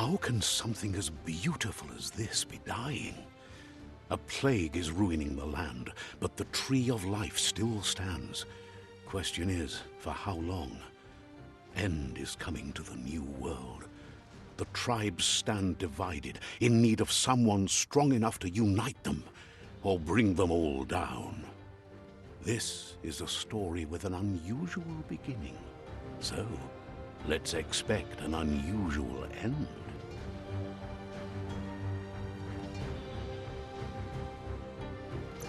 How can something as beautiful as this be dying? A plague is ruining the land, but the tree of life still stands. Question is, for how long? End is coming to the new world. The tribes stand divided, in need of someone strong enough to unite them, or bring them all down. This is a story with an unusual beginning. So, let's expect an unusual end.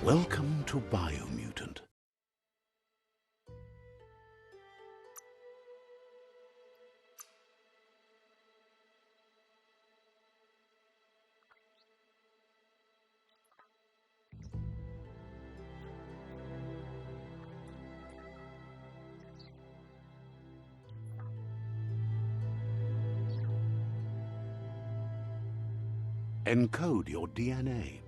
Welcome to Biomutant. Encode your DNA.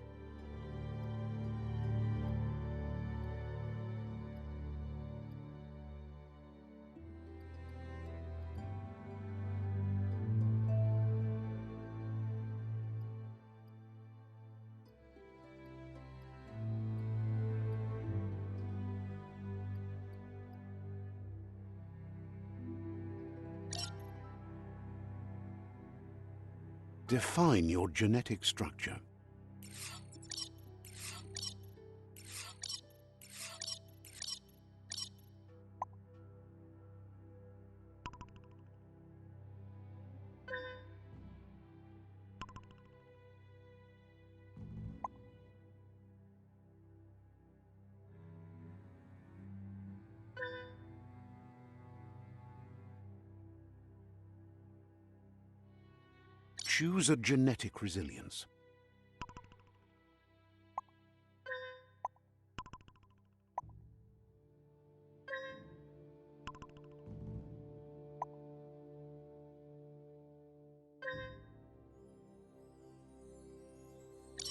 Define your genetic structure. Choose a genetic resilience.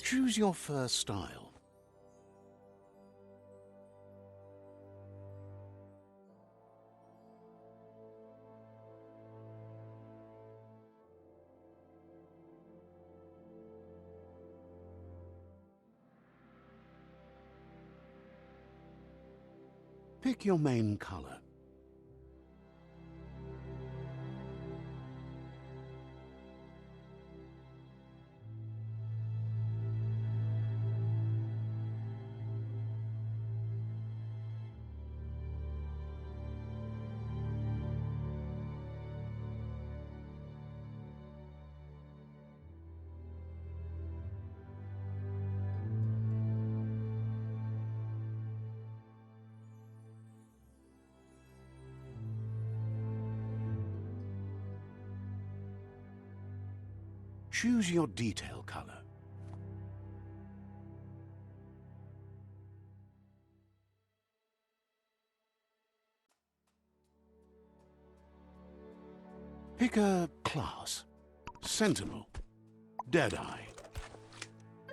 Choose your first style. Pick your main color. Choose your detail color. Pick a class. Sentinel, Deadeye,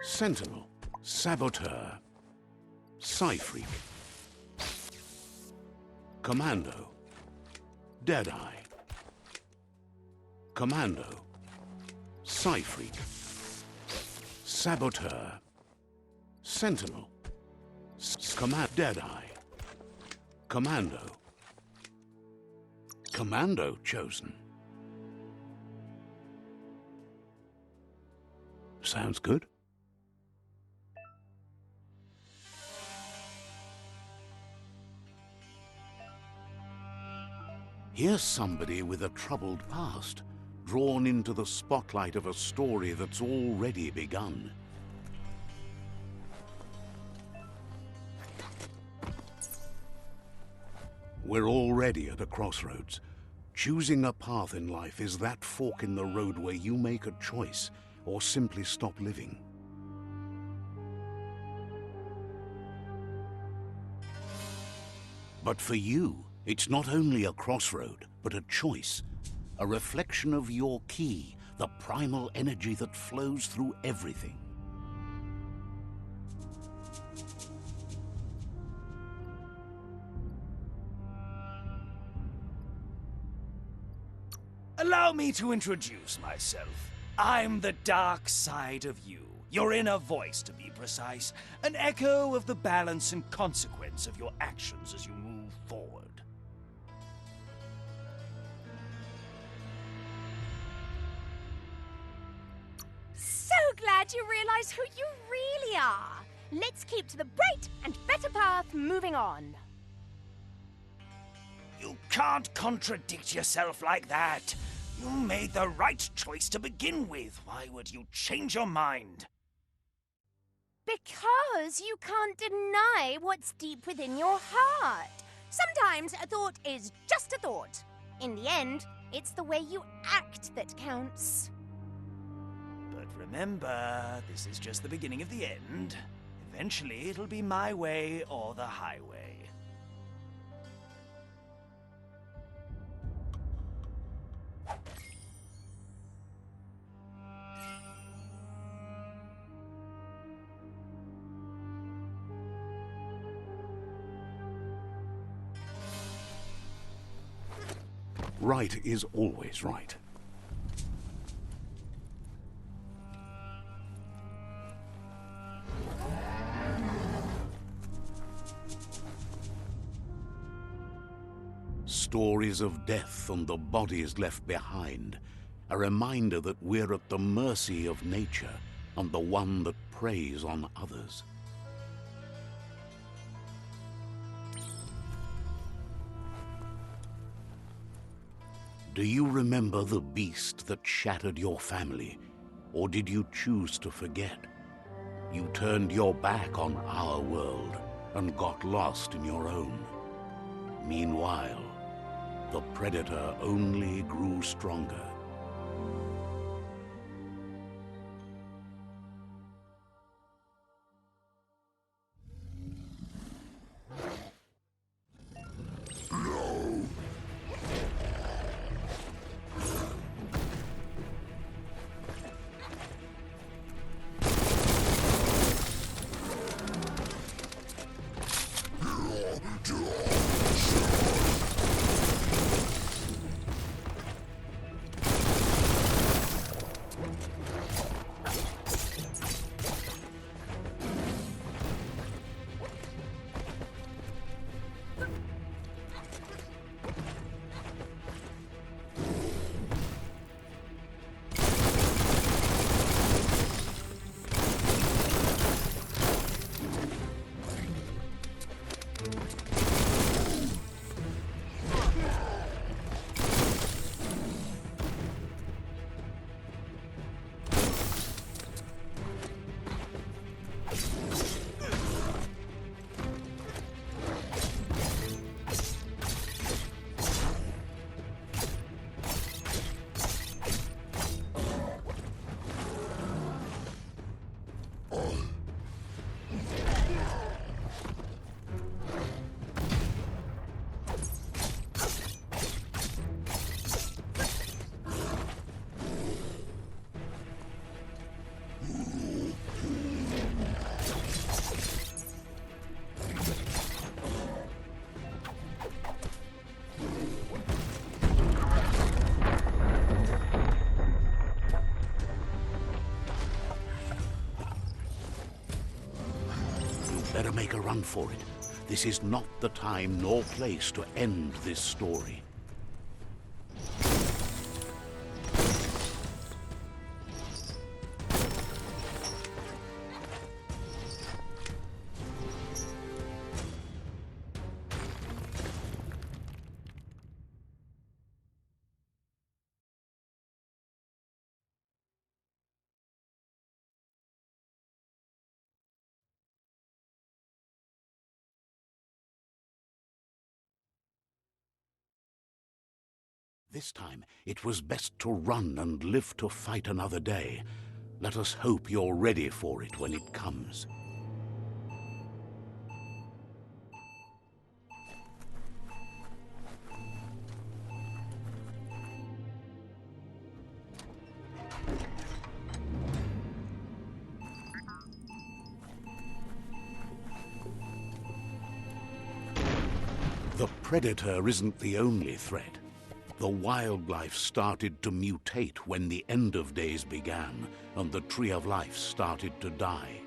Sentinel, Saboteur, Psyfreak, Commando, Deadeye, Commando, Psyfreak, Saboteur, Sentinel, Deadeye, Commando. Commando chosen. Sounds good. Here's somebody with a troubled past, drawn into the spotlight of a story that's already begun. We're already at a crossroads. Choosing a path in life is that fork in the road where you make a choice or simply stop living. But for you, it's not only a crossroad, but a choice. A reflection of your key, the primal energy that flows through everything. Allow me to introduce myself. I'm the dark side of you. Your inner voice, to be precise. An echo of the balance and consequence of your actions as you move forward. So glad you realize who you really are. Let's keep to the bright and better path moving on. You can't contradict yourself like that. You made the right choice to begin with. Why would you change your mind? Because you can't deny what's deep within your heart. Sometimes a thought is just a thought. In the end, it's the way you act that counts. But remember, this is just the beginning of the end. Eventually, it'll be my way or the highway. Right is always right. Stories of death and the bodies left behind. A reminder that we're at the mercy of nature and the one that preys on others. Do you remember the beast that shattered your family? Or did you choose to forget? You turned your back on our world and got lost in your own. Meanwhile, the predator only grew stronger. Better make a run for it. This is not the time nor place to end this story. This time, it was best to run and live to fight another day. Let us hope you're ready for it when it comes. The predator isn't the only threat. The wildlife started to mutate when the end of days began, and the tree of life started to die.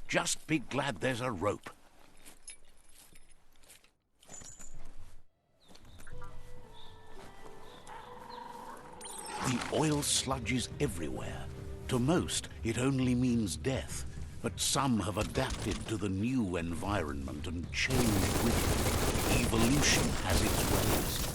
Just be glad there's a rope. The oil sludge is everywhere. To most, it only means death. But some have adapted to the new environment and changed with it. Evolution has its ways.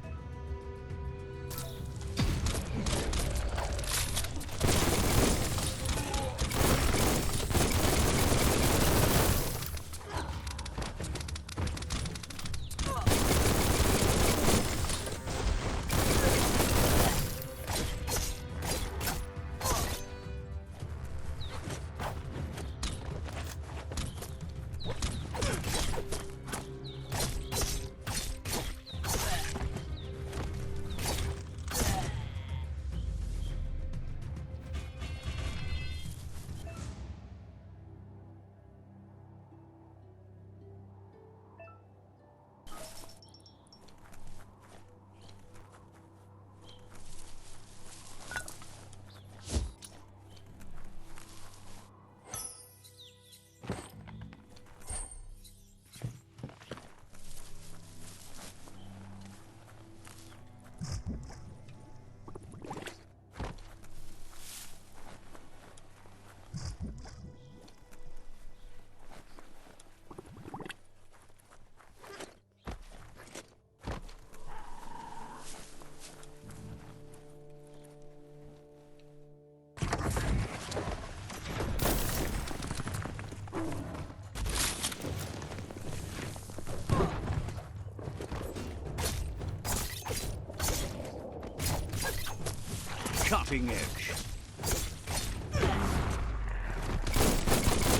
Cutting edge.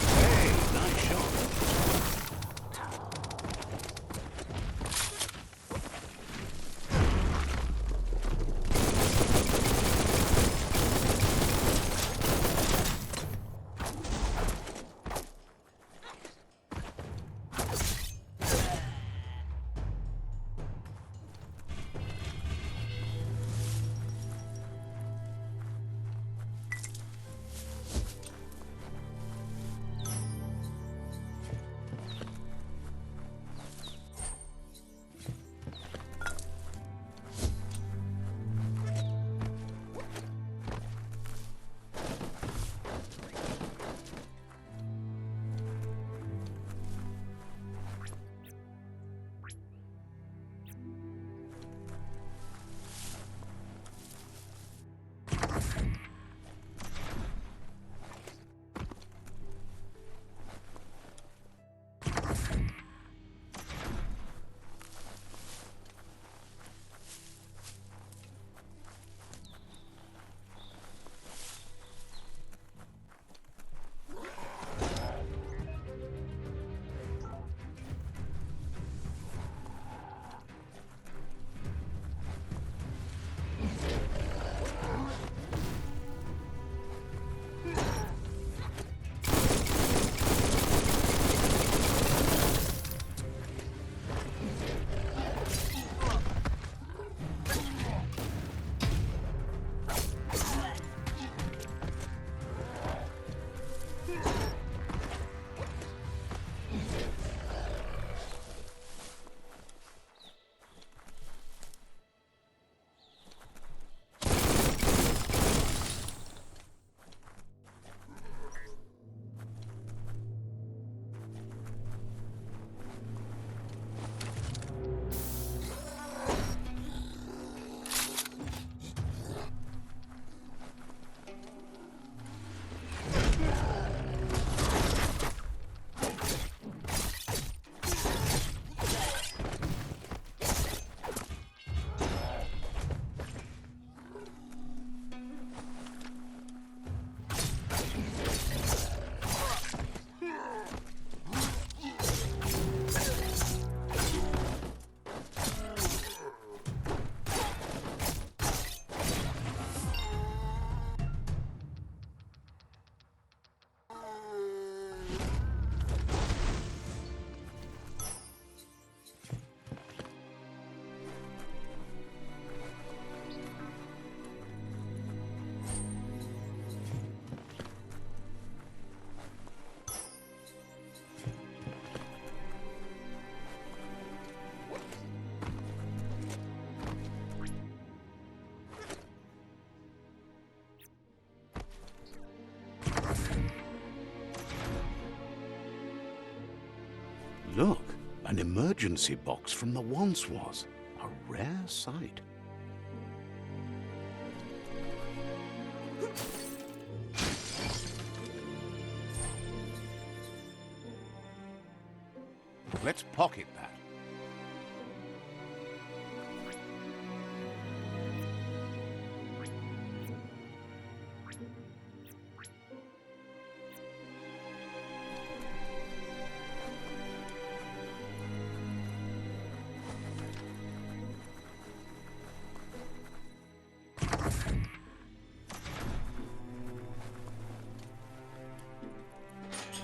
Hey, nice shot. Look, an emergency box from the once was. A rare sight. Let's pocket that.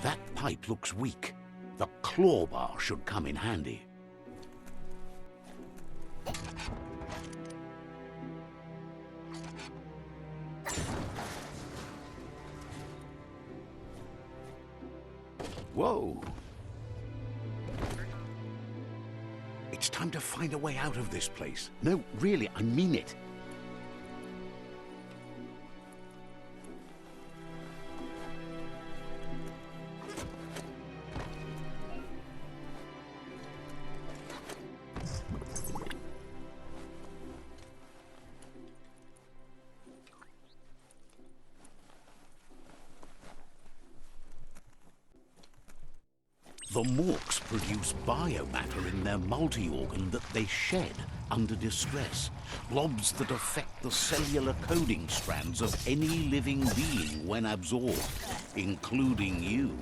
That pipe looks weak. The claw bar should come in handy. Whoa! It's time to find a way out of this place. No, really, I mean it. The Morks produce biomatter in their multi-organ that they shed under distress. Blobs that affect the cellular coding strands of any living being when absorbed, including you.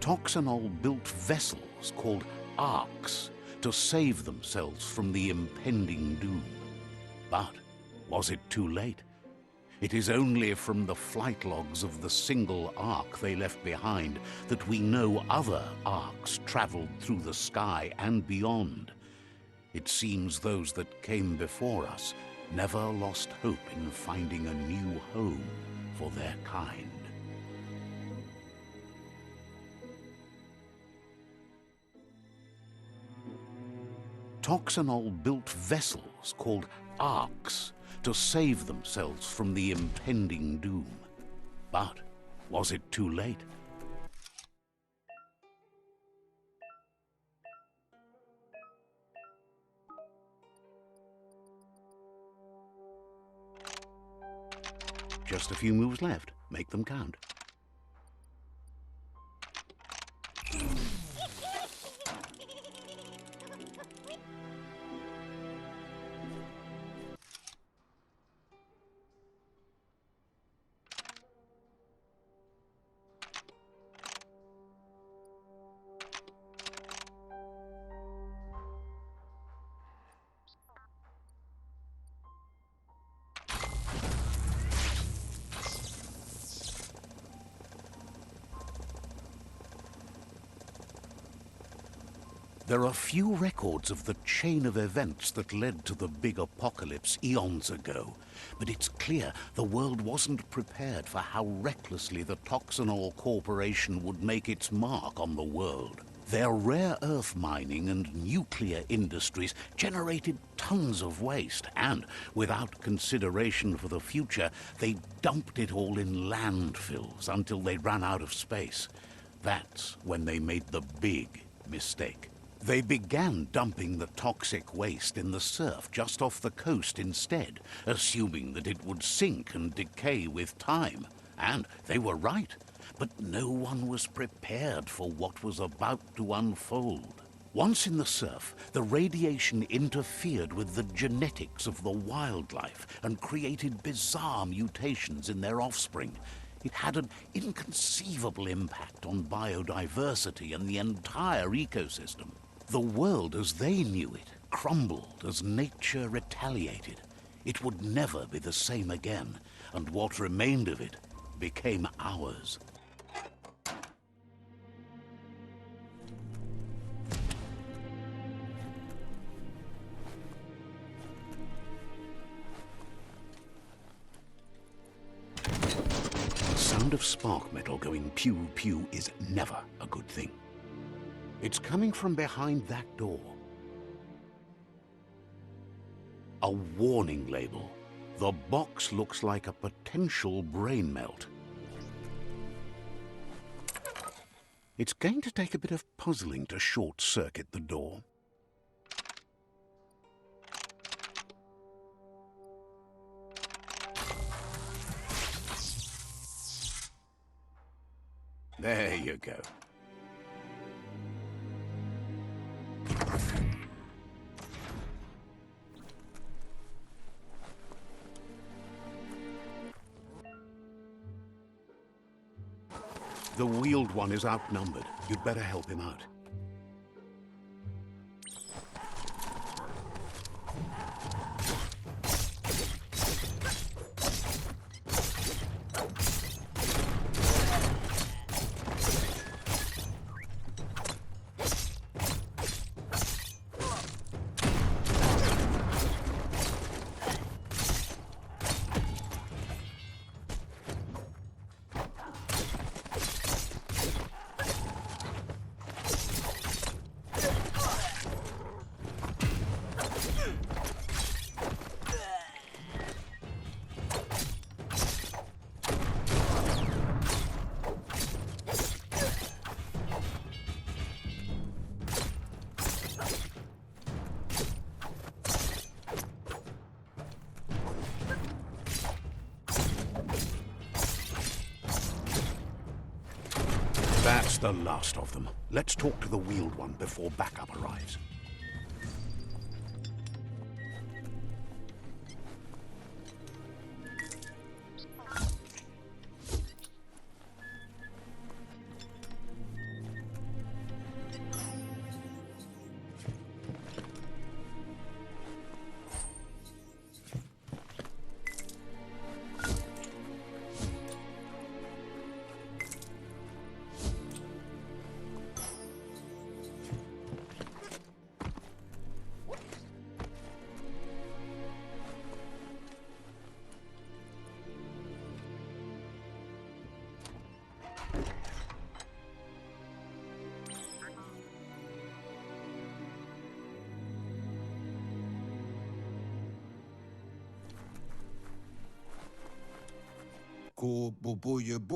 Toxanol built vessels called arks to save themselves from the impending doom. But was it too late? It is only from the flight logs of the single ark they left behind that we know other arks traveled through the sky and beyond. It seems those that came before us never lost hope in finding a new home for their kind. Toxanol built vessels called arks to save themselves from the impending doom. But was it too late? Just a few moves left. Make them count. There are few records of the chain of events that led to the big apocalypse eons ago, but it's clear the world wasn't prepared for how recklessly the Toxanol Corporation would make its mark on the world. Their rare earth mining and nuclear industries generated tons of waste, and without consideration for the future, they dumped it all in landfills until they ran out of space. That's when they made the big mistake. They began dumping the toxic waste in the surf just off the coast instead, assuming that it would sink and decay with time. And they were right. But no one was prepared for what was about to unfold. Once in the surf, the radiation interfered with the genetics of the wildlife and created bizarre mutations in their offspring. It had an inconceivable impact on biodiversity and the entire ecosystem. The world as they knew it crumbled as nature retaliated. It would never be the same again, and what remained of it became ours. The sound of spark metal going pew-pew is never a good thing. It's coming from behind that door. A warning label. The box looks like a potential brain melt. It's going to take a bit of puzzling to short-circuit the door. There you go. The wheeled one is outnumbered. You'd better help him out. That's the last of them. Let's talk to the wheeled one before backup arrives.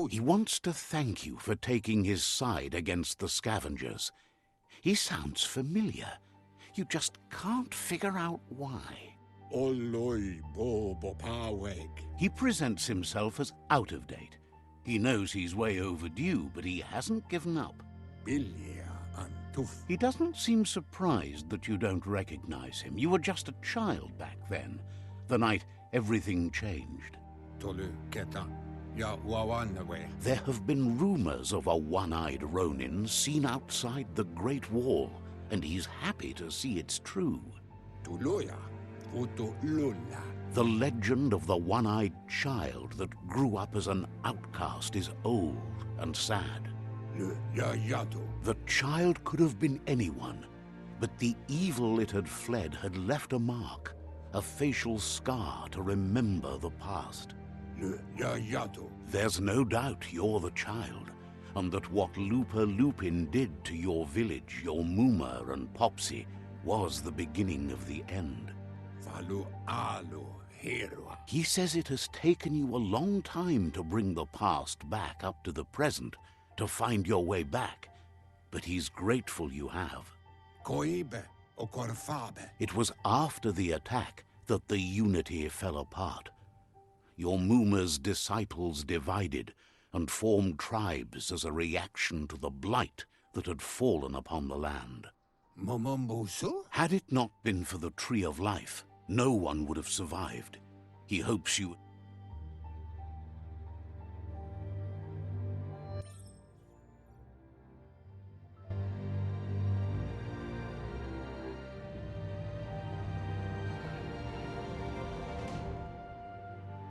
He wants to thank you for taking his side against the scavengers. He sounds familiar. You just can't figure out why. He presents himself as out of date. He knows he's way overdue, but he hasn't given up. He doesn't seem surprised that you don't recognize him. You were just a child back then, the night everything changed. There have been rumors of a one-eyed Ronin seen outside the Great Wall, and he's happy to see it's true. The legend of the one-eyed child that grew up as an outcast is old and sad. The child could have been anyone, But the evil it had fled had left a mark, a facial scar to remember the past. There's no doubt you're the child, and that what Looper Lupin did to your village, your Muma and Popsy, was the beginning of the end. He says it has taken you a long time to bring the past back up to the present, to find your way back, but he's grateful you have. It was after the attack that the Unity fell apart. Your Muma's disciples divided and formed tribes as a reaction to the blight that had fallen upon the land. Had it not been for the Tree of Life, no one would have survived. He hopes you...